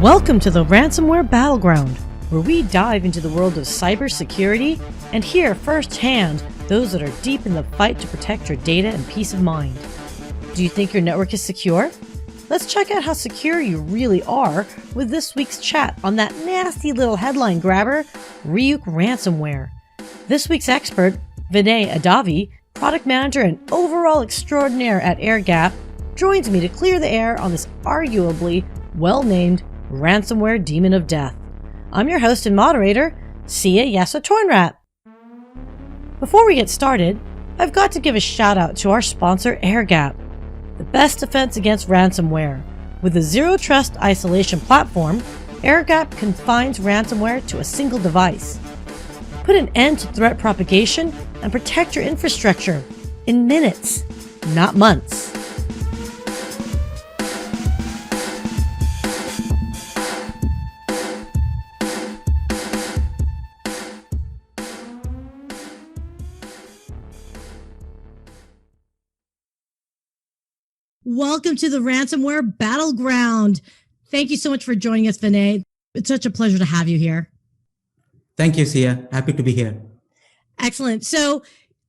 Welcome to the Ransomware Battleground, where we dive into the world of cybersecurity and hear firsthand those that are deep in the fight to protect your data and peace of mind. Do you think your network is secure? Let's check out how secure you really are with this week's chat on that nasty little headline grabber, Ryuk ransomware. This week's expert, Vinay Adavi, product manager and overall extraordinaire at Airgap, joins me to clear the air on this arguably well-named ransomware demon of death. I'm your host and moderator, Sia Yasa Tornrat. Before we get started, I've got to give a shout out to our sponsor Airgap, the best defense against ransomware. With a zero trust isolation platform, Airgap confines ransomware to a single device. Put an end to threat propagation and protect your infrastructure in minutes, not months. Welcome to the Ransomware Battleground. Thank you so much for joining us, Vinay. It's such a pleasure to have you here. Thank you, Sia. Happy to be here. Excellent. So,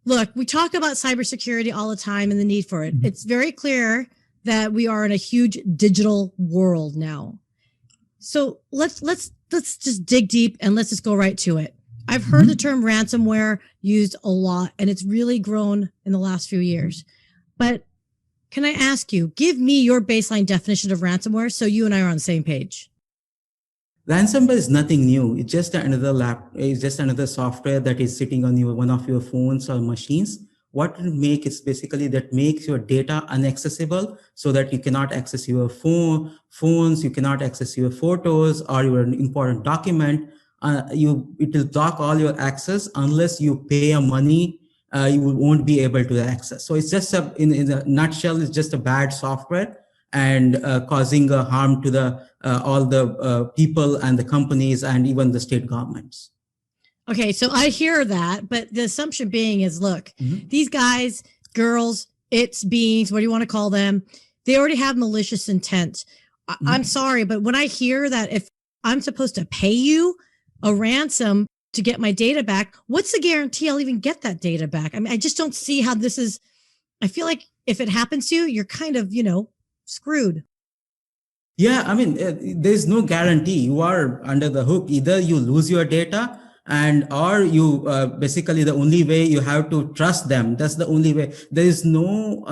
look, we talk about cybersecurity all the time and the need for it. Mm-hmm. It's very clear that we are in a huge digital world now. So let's just dig deep and let's just go right to it. I've heard the term ransomware used a lot, and it's really grown in the last few years. But can I ask you, give me your baseline definition of ransomware so you and I are on the same page? Ransomware is nothing new. It's just another software that is sitting on one of your phones or machines. What it makes is basically that makes your data inaccessible so that you cannot access your phones, you cannot access your photos or your important document. It will block all your access unless you pay money. You won't be able to access. So it's just in a nutshell, it's just a bad software and causing harm to all the people and the companies and even the state governments. Okay, so I hear that, but the assumption being is, look, these guys, girls, it's beings, what do you want to call them? They already have malicious intent. I'm sorry, but when I hear that if I'm supposed to pay you a ransom to get my data back, what's the guarantee I'll even get that data back? I mean, I just don't see how this is. I feel like if it happens to you, you're kind of, screwed. Yeah, I mean, there's no guarantee. You are under the hook. Either you lose your data or you basically the only way you have to trust them. That's the only way. There is no,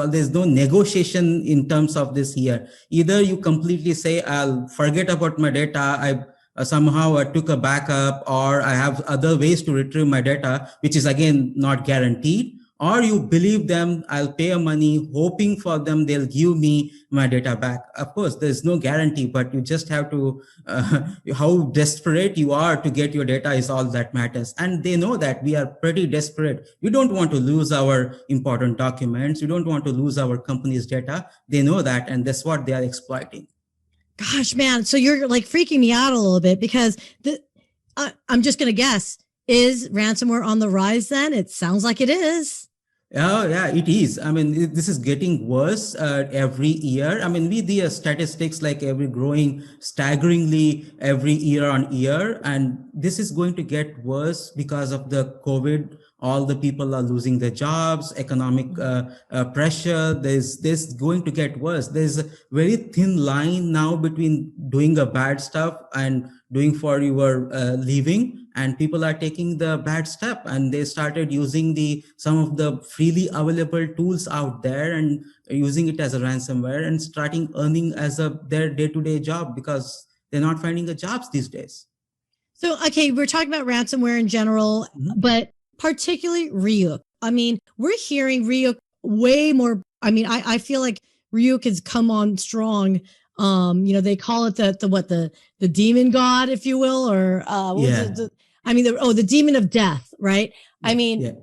there's no negotiation in terms of this here. Either you completely say, I'll forget about my data. Somehow I took a backup or I have other ways to retrieve my data, which is again not guaranteed, or you believe them, I'll pay money hoping for them, they'll give me my data back. Of course, there's no guarantee, but you just have to, how desperate you are to get your data is all that matters. And they know that we are pretty desperate. We don't want to lose our important documents. We don't want to lose our company's data. They know that, and that's what they are exploiting. Gosh, man. So you're like freaking me out a little bit because I'm just going to guess, is ransomware on the rise then? It sounds like it is. Oh, yeah, it is. I mean, this is getting worse every year. I mean, the statistics like growing staggeringly every year on year. And this is going to get worse because of the COVID. All the people are losing their jobs, economic pressure. There's going to get worse. There's a very thin line now between doing a bad stuff and doing for your living. And people are taking the bad step, and they started using some of the freely available tools out there and using it as a ransomware and starting earning as their day-to-day job because they're not finding the jobs these days. So, okay, we're talking about ransomware in general, but particularly Ryuk. I mean, we're hearing Ryuk way more. I mean, I feel like Ryuk has come on strong. They call it the demon god, if you will, or the demon of death, right? Yeah, I mean,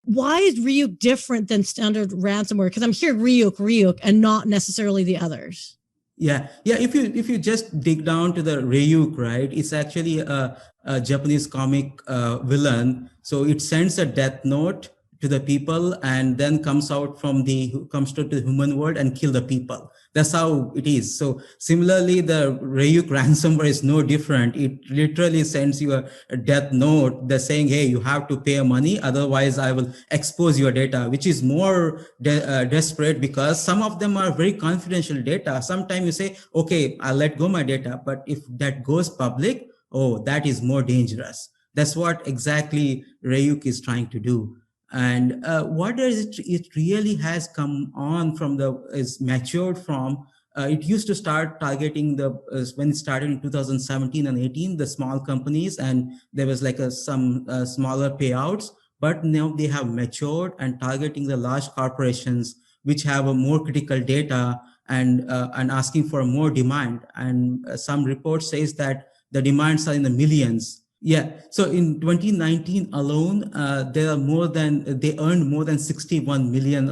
why is Ryuk different than standard ransomware? Because I'm hearing Ryuk, and not necessarily the others. Yeah. If you just dig down to the Ryuk, right, it's actually a Japanese comic villain. So it sends a death note to the people and then comes to the human world and kill the people. That's how it is. So similarly, the Ryuk ransomware is no different. It literally sends you a death note. They're saying, hey, you have to pay money, otherwise I will expose your data, which is more desperate, because some of them are very confidential data. Sometimes you say, okay, I'll let go my data, but if that goes public, oh, that is more dangerous. That's what exactly Ryuk is trying to do. And what it really has come on from is matured from. It used to start targeting when it started in 2017 and 18, the small companies, and there was like some smaller payouts. But now they have matured and targeting the large corporations, which have a more critical data and asking for more demand. And some report says that the demands are in the millions. Yeah. So in 2019 alone, they earned more than 61 million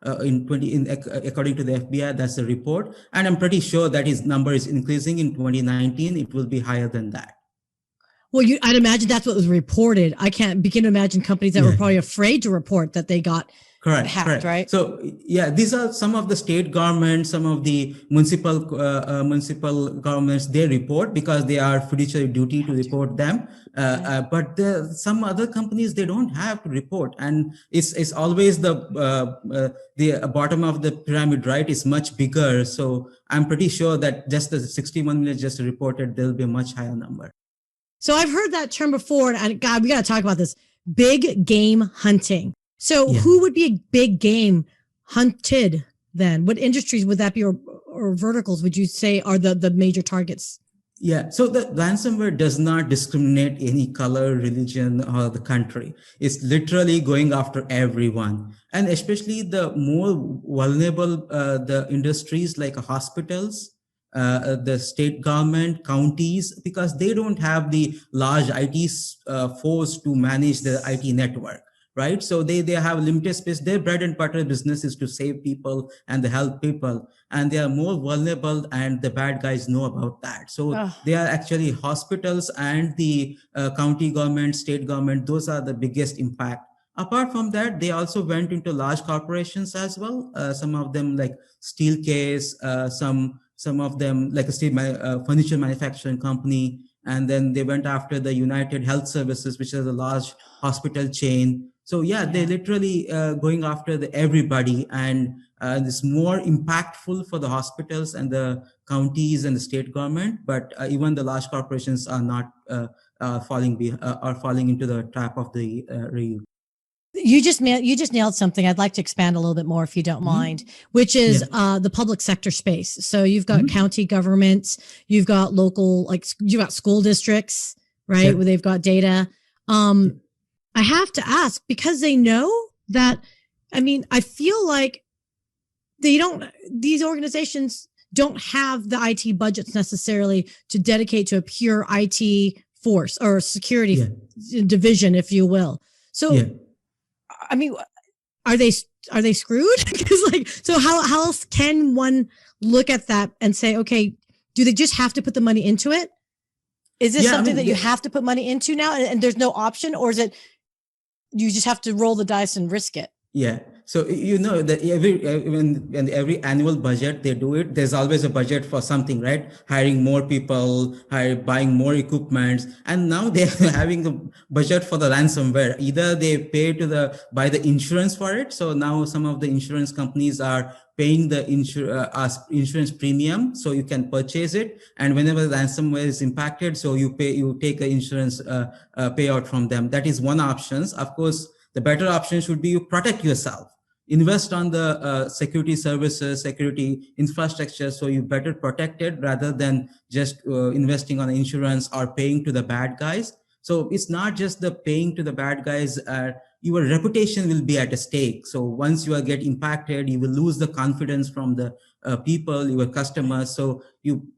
according to the FBI. That's the report, and I'm pretty sure that his number is increasing in 2019. It will be higher than that. Well, I'd imagine that's what was reported. I can't begin to imagine companies that were probably afraid to report that they got hacked, right? So yeah, these are some of the state governments, some of the municipal governments. They report because they are fiduciary duty to report them. But some other companies, they don't have to report, and it's always the bottom of the pyramid, right? Is much bigger. So I'm pretty sure that just the 61 million just reported, there'll be a much higher number. So I've heard that term before, and God, we got to talk about this: big game hunting. So who would be a big game hunted then? What industries would that be, or verticals would you say are the major targets? Yeah, so the ransomware does not discriminate any color, religion, or the country. It's literally going after everyone. And especially the more vulnerable the industries like hospitals, the state government, counties, because they don't have the large IT force to manage the IT network. Right. So they have limited space. Their bread and butter business is to save people and to help people. And they are more vulnerable, and the bad guys know about that. So they are actually hospitals and the county government, state government. Those are the biggest impact. Apart from that, they also went into large corporations as well. Some of them like Steelcase, some of them like a furniture manufacturing company. And then they went after the United Health Services, which is a large hospital chain. So they're literally going after everybody, and it's more impactful for the hospitals and the counties and the state government. But even the large corporations are not falling into the trap of the Ryuk. You just nailed something. I'd like to expand a little bit more, if you don't mind, which is the public sector space. So you've got county governments, you've got local, you've got school districts, right, where they've got data. I have to ask, because they know that, I feel like these organizations don't have the IT budgets necessarily to dedicate to a pure IT force or security division, if you will. So, are they screwed? Because so how else can one look at that and say, okay, do they just have to put the money into it? Is this something that you have to put money into now, and there's no option, or is it you just have to roll the dice and risk it? Yeah. So that every annual budget they do it, there's always a budget for something, right? Hiring more people, buying more equipment, and now they're having a budget for the ransomware. Either they pay buy the insurance for it. So now some of the insurance companies are paying the insurance premium, so you can purchase it. And whenever the ransomware is impacted, so you take an insurance payout from them. That is one option. Of course, the better option should be you protect yourself. Invest on the security services, security infrastructure, so you better protect it rather than just investing on insurance or paying to the bad guys. So it's not just the paying to the bad guys. Your reputation will be at stake. So once you get impacted, you will lose the confidence from the people, your customers. So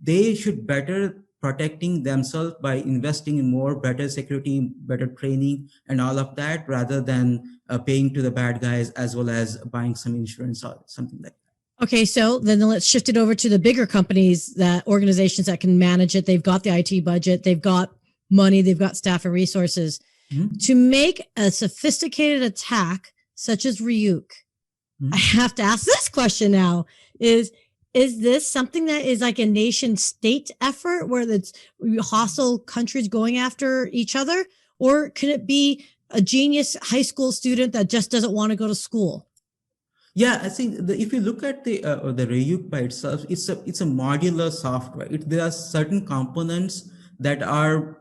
they should better protecting themselves by investing in better security, better training, and all of that, rather than paying to the bad guys, as well as buying some insurance or something like that. Okay, so then let's shift it over to the bigger companies, organizations that can manage it. They've got the IT budget, they've got money, they've got staff and resources. To make a sophisticated attack such as Ryuk, Mhm. I have to ask this question now: is this something that is like a nation state effort where it's hostile countries going after each other, or could it be a genius high school student that just doesn't want to go to school? Yeah, I think if you look at the Ryuk by itself, it's a modular software. There are certain components that are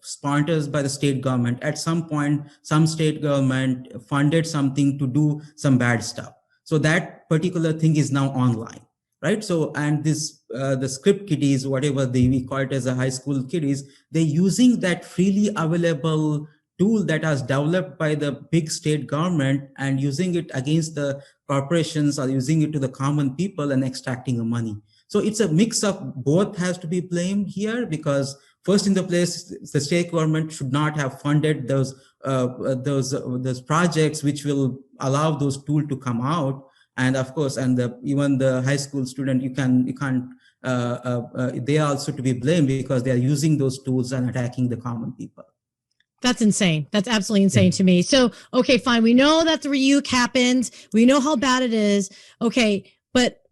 sponsored by the state government. At some point, some state government funded something to do some bad stuff. So that particular thing is now online, right? So and this the script kiddies, whatever we call it as a high school kiddies, they're using that freely available tool that was developed by the big state government and using it against the corporations or using it to the common people and extracting the money. So it's a mix of both has to be blamed here, because first in the place, the state government should not have funded those projects which will allow those tools to come out. And of course, and even the high school student, you can't they are also to be blamed because they are using those tools and attacking the common people. That's insane. That's absolutely insane to me. So, okay, fine. We know that the Ryuk happens. We know how bad it is. Okay. But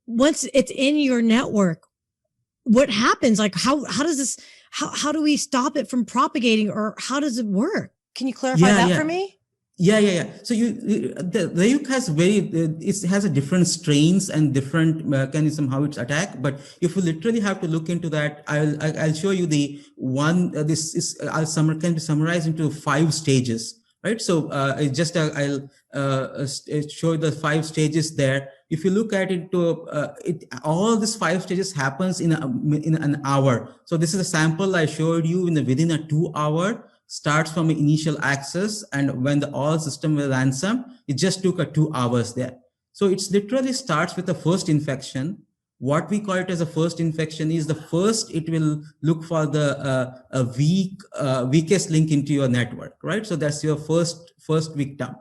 once it's in your network, what happens? Like, how does this, how do we stop it from propagating, or how does it work? Can you clarify that for me? Yeah. So the Ryuk has it has a different strains and different mechanism how it's attacked. But if you literally have to look into that, I'll show you the one. This is can be summarized into 5 stages, right? So I'll show the 5 stages there. If you look at it, all these 5 stages happens in an hour. So this is a sample I showed you within a 2 hour. Starts from initial access, and when the all system was ransom, it just took 2 hours there. So it's literally starts with the first infection. What we call it as a first infection is the first it will look for the weakest link into your network, right? So that's your first victim.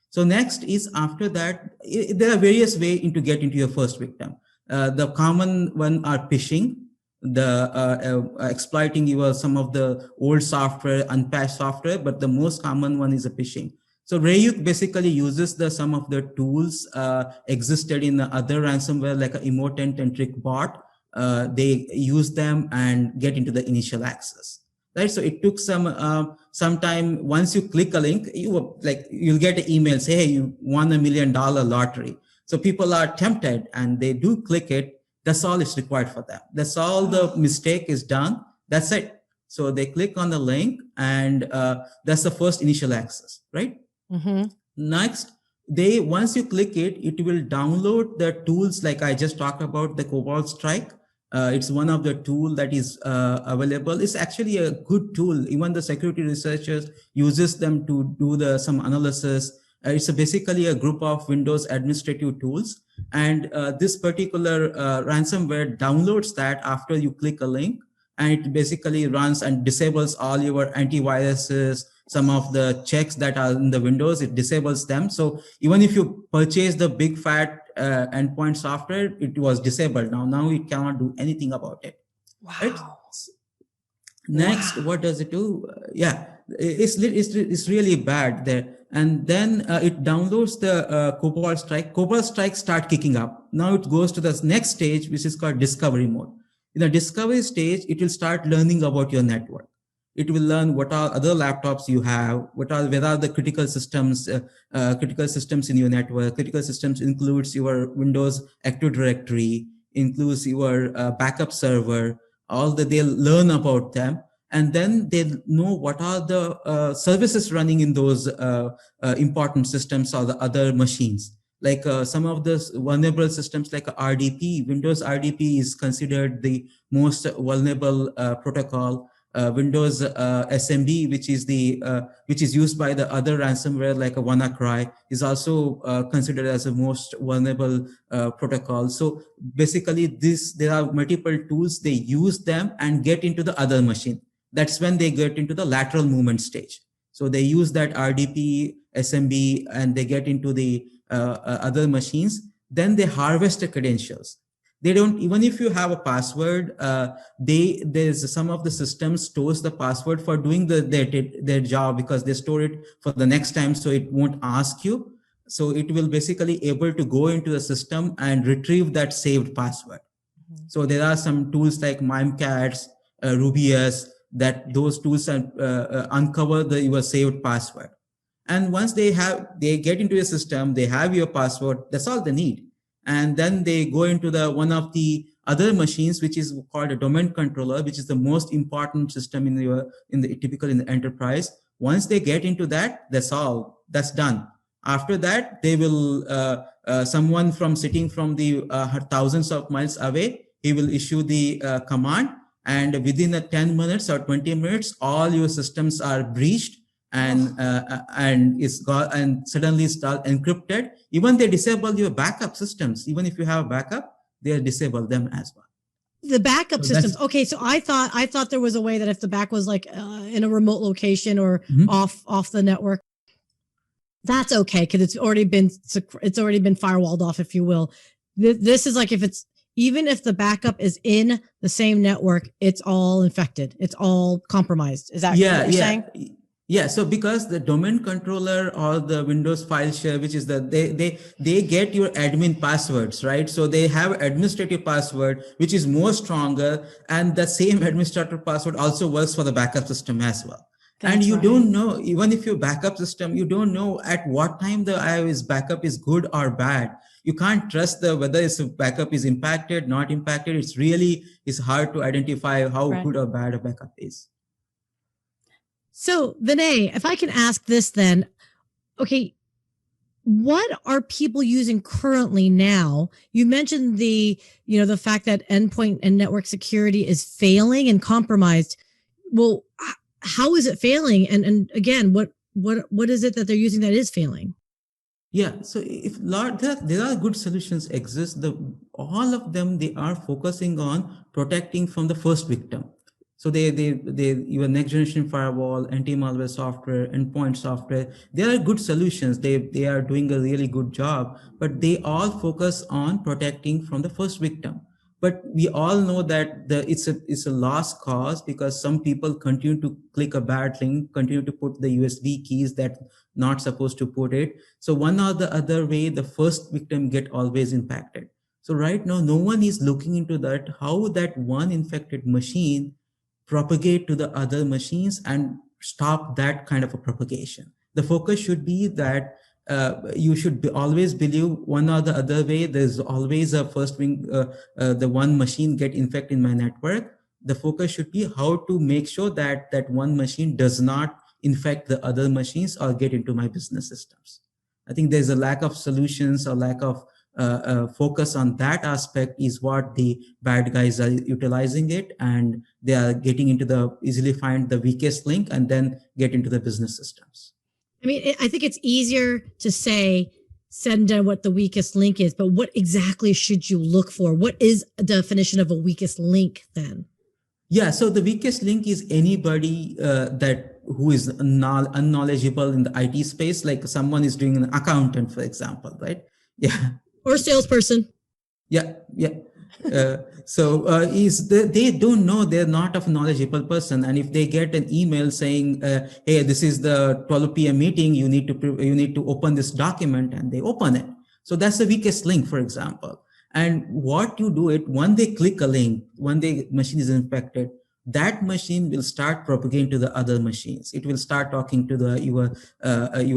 So next is after that, there are various ways to get into your first victim. The common one are phishing, exploiting some of the old software, unpatched software, but the most common one is a phishing. So Ryuk basically uses some of the tools existed in the other ransomware like Emotent and TrickBot. They use them and get into the initial access. Right, so it took some time. Once you click a link, you'll get an email say, "Hey, you won $1 million lottery." So people are tempted and they do click it. That's all is required for them. That's all the mistake is done. That's it. So they click on the link and that's the first initial access, right? Mm-hmm. Next, once you click it, it will download the tools like I just talked about, the Cobalt Strike. It's one of the tool that is available. It's actually a good tool. Even the security researchers uses them to do some analysis. It's basically a group of Windows administrative tools. And this particular ransomware downloads that after you click a link, and it basically runs and disables all your antiviruses, some of the checks that are in the Windows, it disables them. So even if you purchase the big fat endpoint software, it was disabled. Now it cannot do anything about it. Wow. Right? Next, what does it do? It's really bad there. And then it downloads the Cobalt Strike. Cobalt Strike start kicking up. Now it goes to the next stage, which is called discovery mode. In the discovery stage, it will start learning about your network. It will learn what are other laptops you have, where are the critical systems in your network. Critical systems includes your Windows Active Directory, includes your backup server. They'll learn about them. And then they know what are the services running in those important systems or the other machines. Like some of the vulnerable systems like RDP, Windows RDP is considered the most vulnerable protocol. Windows SMB, which is used by the other ransomware like a WannaCry, is also considered as the most vulnerable protocol. So basically, there are multiple tools. They use them and get into the other machine. That's when they get into the lateral movement stage. So they use that RDP, SMB, and they get into the other machines. Then they harvest the credentials. They don't, even if you have a password, there's some of the systems stores the password for doing their job, because they store it for the next time, so it won't ask you. So it will basically able to go into the system and retrieve that saved password. So there are some tools like Mimekats, Rubius, that those tools uncover your saved password. And once they get into your system, they have your password, that's all they need. And then they go into one of the other machines, which is called a domain controller, which is the most important system in the enterprise. Once they get into that, that's done. After that, they will, someone sitting from the thousands of miles away, he will issue the command, and within 10 minutes or 20 minutes, all your systems are breached, and suddenly it's all encrypted. Even they disable your backup systems. Even if you have a backup, they'll disable them as well. The backup systems. Okay, so I thought there was a way that if the back was like in a remote location or off the network, that's okay, because it's already been firewalled off, if you will. This is like even if the backup is in the same network, it's all infected. It's all compromised. Is that what you're saying? Yeah. So because the domain controller or the Windows file share, which is they get your admin passwords, right? So they have administrative password, which is more stronger. And the same administrator password also works for the backup system as well. And you don't know, even if your backup system, you don't know at what time the iOS backup is good or bad. You can't trust whether its backup is impacted, not impacted. It's hard to identify how good or bad a backup is. So Vinay, if I can ask this then, okay, what are people using currently now? You mentioned the fact that endpoint and network security is failing and compromised. Well, how is it failing? And again, what is it that they're using that is failing? Yeah, so there are good solutions exist. All of them, they are focusing on protecting from the first victim. So your next generation firewall, anti-malware software, endpoint software, they are good solutions. They are doing a really good job, but they all focus on protecting from the first victim. But we all know that it's a lost cause, because some people continue to click a bad link, continue to put the USB keys that not supposed to put it. So one or the other way, the first victim get always impacted. So right now, no one is looking into that, how that one infected machine propagate to the other machines and stop that kind of a propagation. The focus should be that you should always believe one or the other way. There's always a first wing, the one machine get infected in my network. The focus should be how to make sure that one machine does not infect the other machines or get into my business systems. I think there's a lack of solutions or lack of focus on that aspect is what the bad guys are utilizing it, and they are getting into easily find the weakest link and then get into the business systems. I mean, I think it's easier to send down what the weakest link is, but what exactly should you look for? What is a definition of a weakest link then? Yeah, so the weakest link is anybody who is unknowledgeable in the IT space, like someone is doing an accountant, for example, right? Yeah. Or salesperson. Yeah. They don't know, they're not a knowledgeable person, and if they get an email saying, "Hey, this is the 12 p.m. meeting. You need to open this document," and they open it. So that's the weakest link, for example. And what you do it when they click a link, when the machine is infected, that machine will start propagating to the other machines. It will start talking to your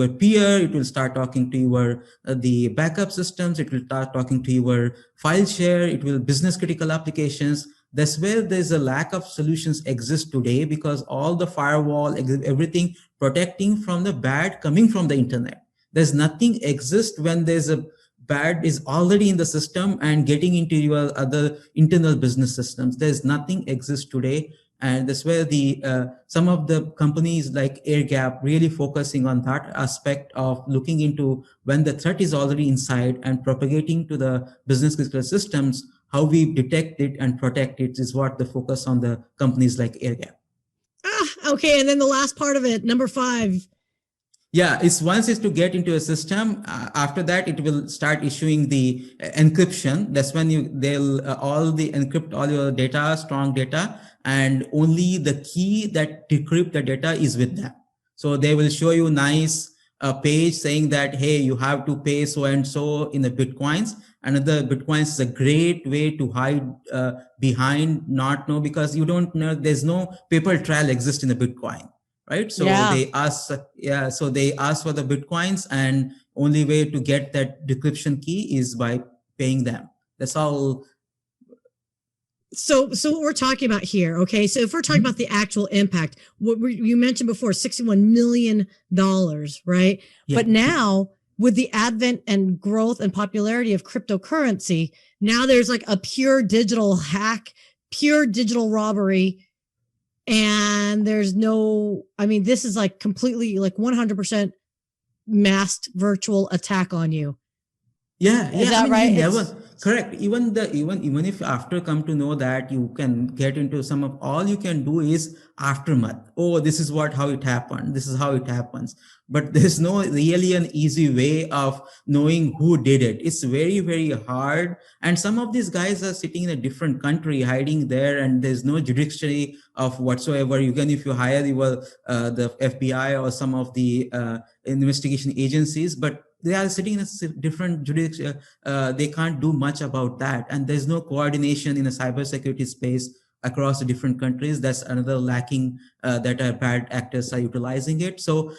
peer. It will start talking to the backup systems. It will start talking to your file share. It will business critical applications. That's where there's a lack of solutions exist today, because all the firewall, everything protecting from the bad coming from the internet. There's nothing exist when there's a bad is already in the system and getting into your other internal business systems. There's nothing exists today. And that's where some of the companies like Airgap really focusing on that aspect of looking into when the threat is already inside and propagating to the business critical systems, how we detect it and protect it is what the focus on the companies like Airgap. Okay. And then the last part of it, number 5. Yeah, it's once is to get into a system. After that, it will start issuing the encryption. That's when they'll all the encrypt all your data, strong data, and only the key that decrypt the data is with them. So they will show you nice page saying that, hey, you have to pay so and so in the bitcoins. Another bitcoins is a great way to hide behind, not know, because you don't know. There's no paper trail exist in the Bitcoin, right? So Yeah. they ask, yeah, so they ask for the bitcoins, and only way to get that decryption key is by paying them. That's all. So what we're talking about here, okay? So if we're talking about the actual impact, you mentioned before, $61 million, right? Yeah. But now with the advent and growth and popularity of cryptocurrency, now there's like a pure digital hack, pure digital robbery. And there's no, I mean, this is like completely like 100% masked virtual attack on you. Yeah, Is yeah. that right? You never correct. Even if after come to know that you can get into some of all you can do is aftermath. Oh, this is how it happened. This is how it happens. But there's no really an easy way of knowing who did it. It's very, very hard. And some of these guys are sitting in a different country, hiding there, and there's no judiciary of whatsoever. Even if you hire the FBI or some of the investigation agencies, but they are sitting in a different jurisdiction. They can't do much about that, and there's no coordination in a cybersecurity space across the different countries. That's another lacking that our bad actors are utilizing it. So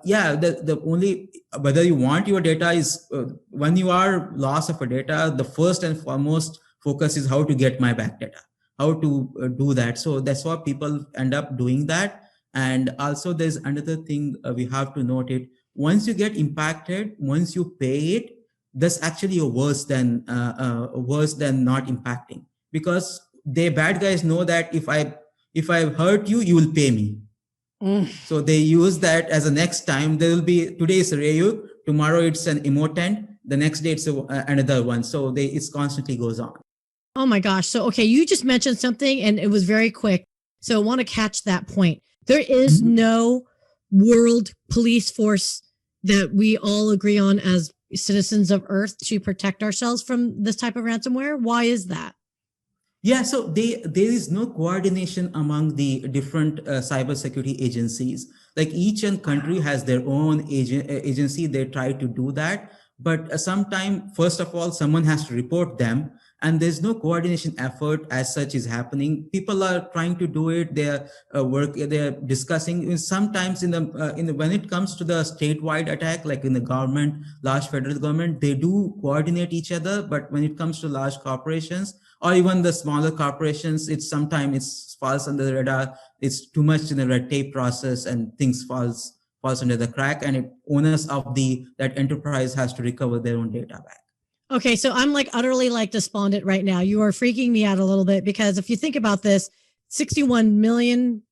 yeah, the only whether you want your data is when you are loss of a data, the first and foremost focus is how to get my back data, how to do that. So that's what people end up doing that. And also there's another thing we have to note it. Once you get impacted, once you pay it, that's actually worse than not impacting, because the bad guys know that if I hurt you, you will pay me. So they use that as a next time. There will be today is Ryuk, tomorrow it's an emotant, the next day it's another one. So it constantly goes on. Oh my gosh. So, okay, you just mentioned something and it was very quick. So I want to catch that point. There is no world police force that we all agree on as citizens of Earth to protect ourselves from this type of ransomware. Why is that? Yeah, so there is no coordination among the different cybersecurity agencies. Like each and country has their own agency. They try to do that, but sometime, first of all, someone has to report them, and there's no coordination effort as such is happening. People are trying to do it. They're they're discussing. Sometimes in the when it comes to the statewide attack, like in the government, large federal government, they do coordinate each other. But when it comes to large corporations, or even the smaller corporations, it's sometimes falls under the radar. It's too much in the red tape process, and things falls under the crack, and owners of that enterprise has to recover their own data back. Okay, so I'm like utterly like despondent right now. You are freaking me out a little bit, because if you think about this, $61 million,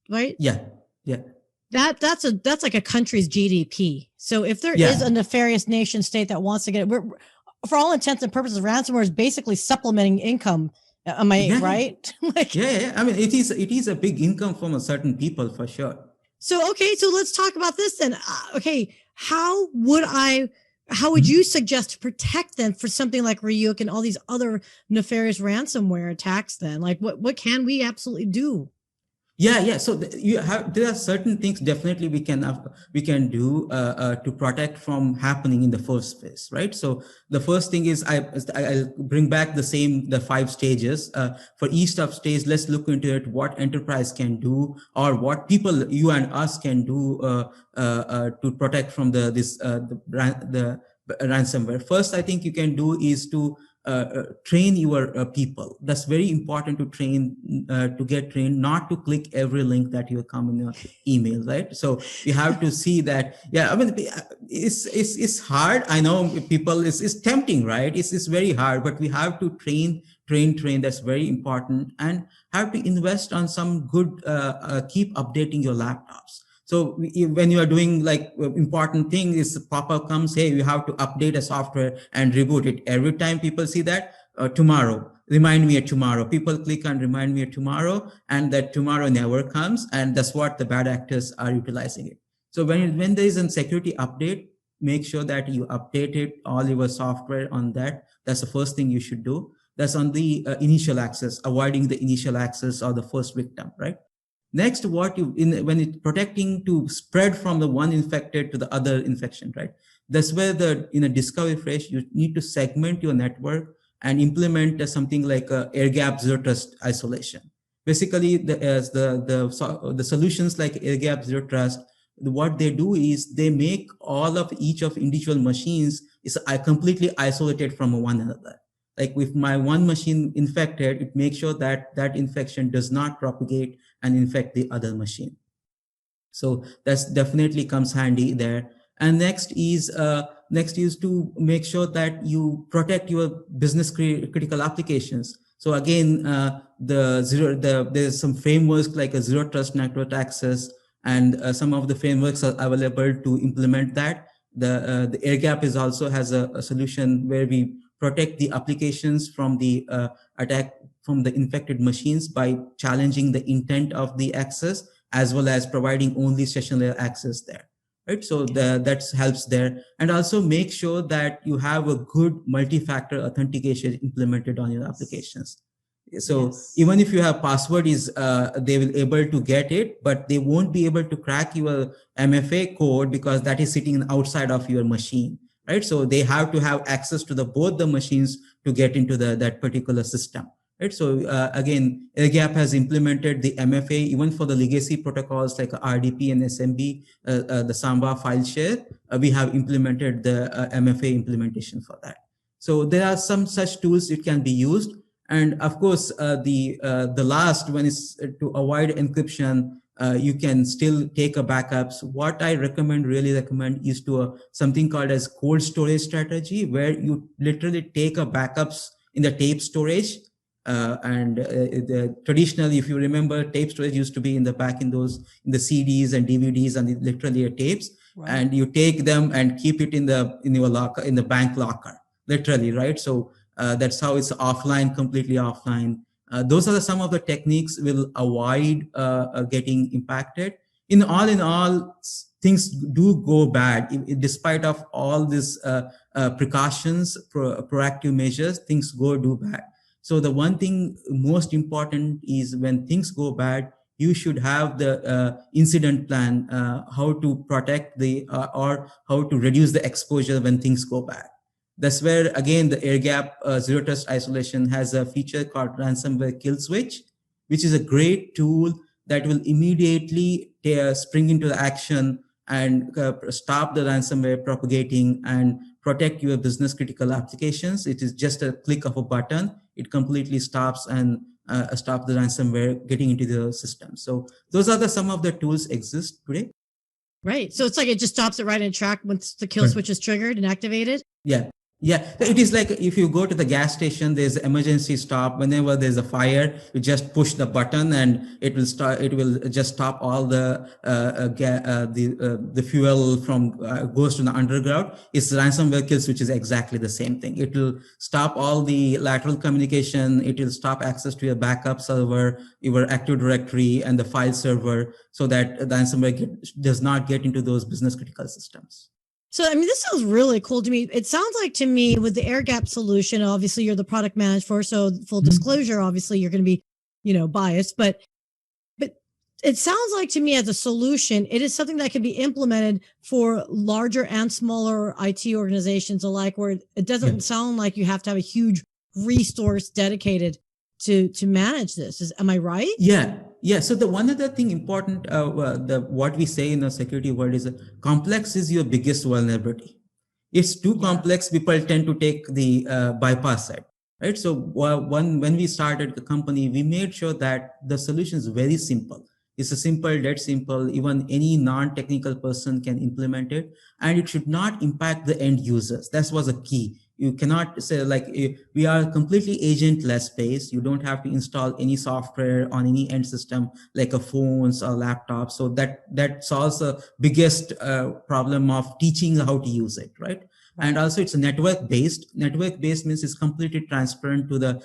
right? Yeah, yeah. That's like a country's GDP. So if there is a nefarious nation state that wants to get it, for all intents and purposes, ransomware is basically supplementing income. Am I right? Yeah. I mean, it is a big income from a certain people for sure. So, okay, so let's talk about this then. Okay, how would you suggest to protect them for something like Ryuk and all these other nefarious ransomware attacks then? Like what can we absolutely do? Yeah. So there are certain things definitely we can do to protect from happening in the first place, right? So the first thing is I'll bring back the 5 stages. For each of stage, let's look into it. What enterprise can do, or what people, you and us, can do to protect from the ransomware. First, I think you can do is to train your people. That's very important to train, to get trained, not to click every link that you come in your email, right? So you have to see that. Yeah, I mean, it's hard. I know people, it's tempting, right? It's very hard, but we have to train. That's very important, and have to invest on some good, keep updating your laptops. So when you are doing like important thing is pop-up comes, hey, you have to update a software and reboot it. Every time people see that, tomorrow, remind me of tomorrow. People click on remind me of tomorrow, and that tomorrow never comes. And that's what the bad actors are utilizing it. So when there is a security update, make sure that you update it, all your software on that. That's the first thing you should do. That's on the initial access, avoiding the initial access or the first victim, right? Next, when it's protecting to spread from the one infected to the other infection, right? That's where in a discovery phase, you need to segment your network and implement something like a Airgap Zero Trust isolation. Basically, the solutions like Airgap Zero Trust, what they do is they make all of each of individual machines is completely isolated from one another. Like if my one machine infected, it makes sure that that infection does not propagate and infect the other machine. So that's definitely comes handy there. And next is to make sure that you protect your business critical applications. So again, there's some frameworks like a zero trust network access, and some of the frameworks are available to implement that. The Airgap is also has a solution where we protect the applications from the attack from the infected machines by challenging the intent of the access, as well as providing only session layer access there, right? So that helps there. And also make sure that you have a good multi-factor authentication implemented on your applications. So even if you have password they will able to get it, but they won't be able to crack your MFA code because that is sitting outside of your machine, right? So they have to have access to both the machines to get into that particular system. Right. So again, Airgap has implemented the MFA even for the legacy protocols like RDP and SMB, the Samba file share. We have implemented the MFA implementation for that. So there are some such tools it can be used. And of course, the last one is to avoid encryption. You can still take a backups. What I really recommend is to something called as cold storage strategy, where you literally take a backups in the tape storage. Traditionally, if you remember, tape storage used to be in the CDs and DVDs and literally tapes, right. And you take them and keep it in your locker, in the bank locker, literally, right? So that's how it's completely offline. Those are some of the techniques will avoid getting impacted. In all, things do go bad. Despite of all these precautions, proactive measures, things do bad. So the one thing most important is when things go bad, you should have the incident plan, how to protect or how to reduce the exposure when things go bad. That's where, again, the Airgap Zero Trust Isolation has a feature called Ransomware Kill Switch, which is a great tool that will immediately spring into the action and stop the ransomware propagating and protect your business critical applications. It is just a click of a button. It completely stops and stop the ransomware getting into the system. So those are some of the tools exist today. Right. So it's like it just stops it right in track once the kill switch is triggered and activated. Yeah. Yeah, it is like if you go to the gas station, there's emergency stop. Whenever there's a fire, you just push the button and it will start. It will just stop all the fuel from goes to the underground. It's ransomware kills, which is exactly the same thing. It will stop all the lateral communication. It will stop access to your backup server, your Active Directory, and the file server, so that the ransomware does not get into those business critical systems. So, I mean, this sounds really cool to me. It sounds like to me with the Airgap solution, obviously you're the product manager for, so full disclosure, obviously you're going to be, biased, but it sounds like to me as a solution, it is something that can be implemented for larger and smaller IT organizations alike, where it doesn't sound like you have to have a huge resource dedicated to manage this. Am I right? Yeah. Yeah. So the one other thing important, what we say in the security world is complex is your biggest vulnerability. It's too complex. People tend to take the bypass side, right? So when we started the company, we made sure that the solution is very simple. It's a simple, dead simple. Even any non-technical person can implement it, and it should not impact the end users. That was a key. You cannot say like we are completely agentless based. You don't have to install any software on any end system like a phones or laptops. So that solves the biggest problem of teaching how to use it, right? And also it's a network based. Network based means it's completely transparent to the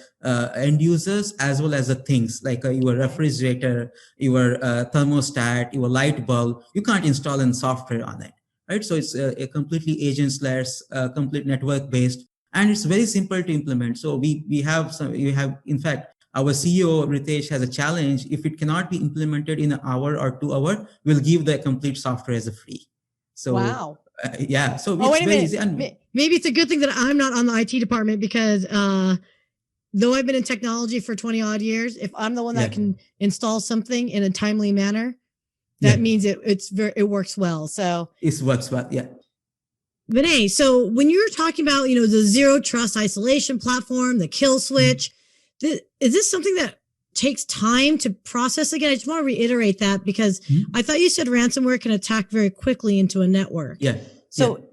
end users as well as the things like your refrigerator, your thermostat, your light bulb. You can't install any software on it, right? So it's a completely agentless, complete network based, and it's very simple to implement. So we have some, you have, in fact, our CEO Ritesh has a challenge. If it cannot be implemented in an hour or 2 hours, we'll give the complete software as a free. So wow. Yeah, so Oh, it's wait a very minute. easy. And Maybe it's a good thing that I'm not on the IT department, because though I've been in technology for 20 odd years, if I'm the one that can install something in a timely manner, that means it works well. So it works well. Yeah. Vinay, so when you're talking about, the zero trust isolation platform, the kill switch, is this something that takes time to process? Again, I just want to reiterate that, because I thought you said ransomware can attack very quickly into a network. Yeah. So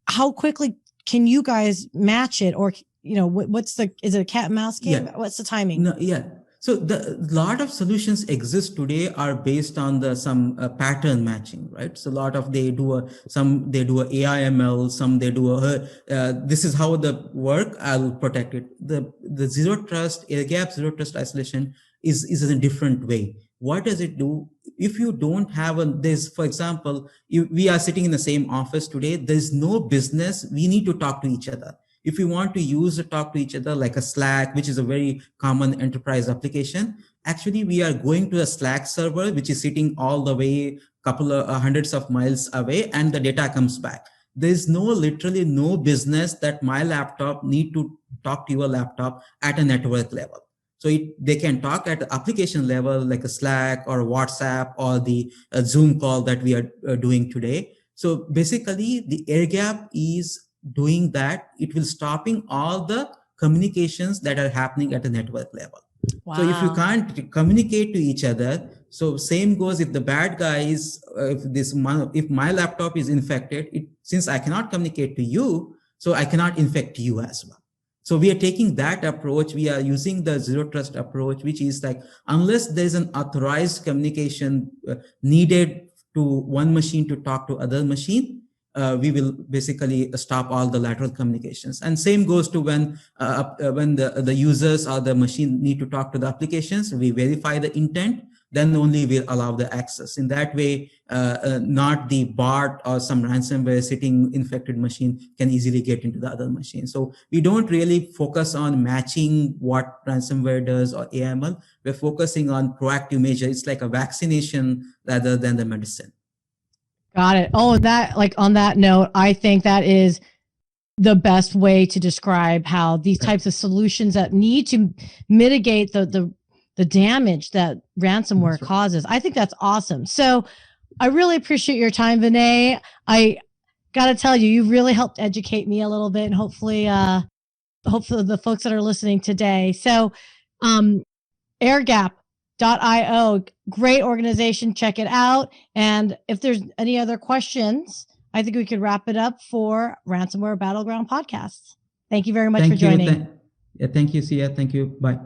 how quickly can you guys match it? Or, is it a cat and mouse game? Yeah. What's the timing? No, yeah. So the lot of solutions exist today are based on some pattern matching, right? So a lot of they do a AIML, some they do this is how the work. I'll protect it. The zero trust Airgap zero trust isolation is in a different way. What does it do? If you don't have this, for example, we are sitting in the same office today. There's no business. We need to talk to each other. If you want to talk to each other like a Slack, which is a very common enterprise application, actually we are going to a Slack server, which is sitting all the way couple of hundreds of miles away, and the data comes back. There's literally no business that my laptop need to talk to your laptop at a network level. So they can talk at the application level like a Slack or WhatsApp or the Zoom call that we are doing today. So basically the Airgap is doing that. It will stopping all the communications that are happening at the network level. Wow. So if you can't communicate to each other, so same goes if the bad guys, if my laptop is infected, since I cannot communicate to you, so I cannot infect you as well. So we are taking that approach. We are using the zero trust approach, which is like, unless there's an authorized communication needed to one machine to talk to other machine, we will basically stop all the lateral communications. And same goes to when the users or the machine need to talk to the applications, we verify the intent, then only we'll allow the access. In that way, not the bot or some ransomware sitting infected machine can easily get into the other machine. So we don't really focus on matching what ransomware does or AML. We're focusing on proactive measure. It's like a vaccination rather than the medicine. Got it. Oh, on that note, I think that is the best way to describe how these types of solutions that need to mitigate the damage that ransomware causes. I think that's awesome. So I really appreciate your time, Vinay. I got to tell you, you really helped educate me a little bit, and hopefully the folks that are listening today. So Airgap.io, great organization. Check it out. And if there's any other questions, I think we could wrap it up for Ransomware Battleground podcast. Thank you very much for joining. Thank you, Sia. Thank you. Bye.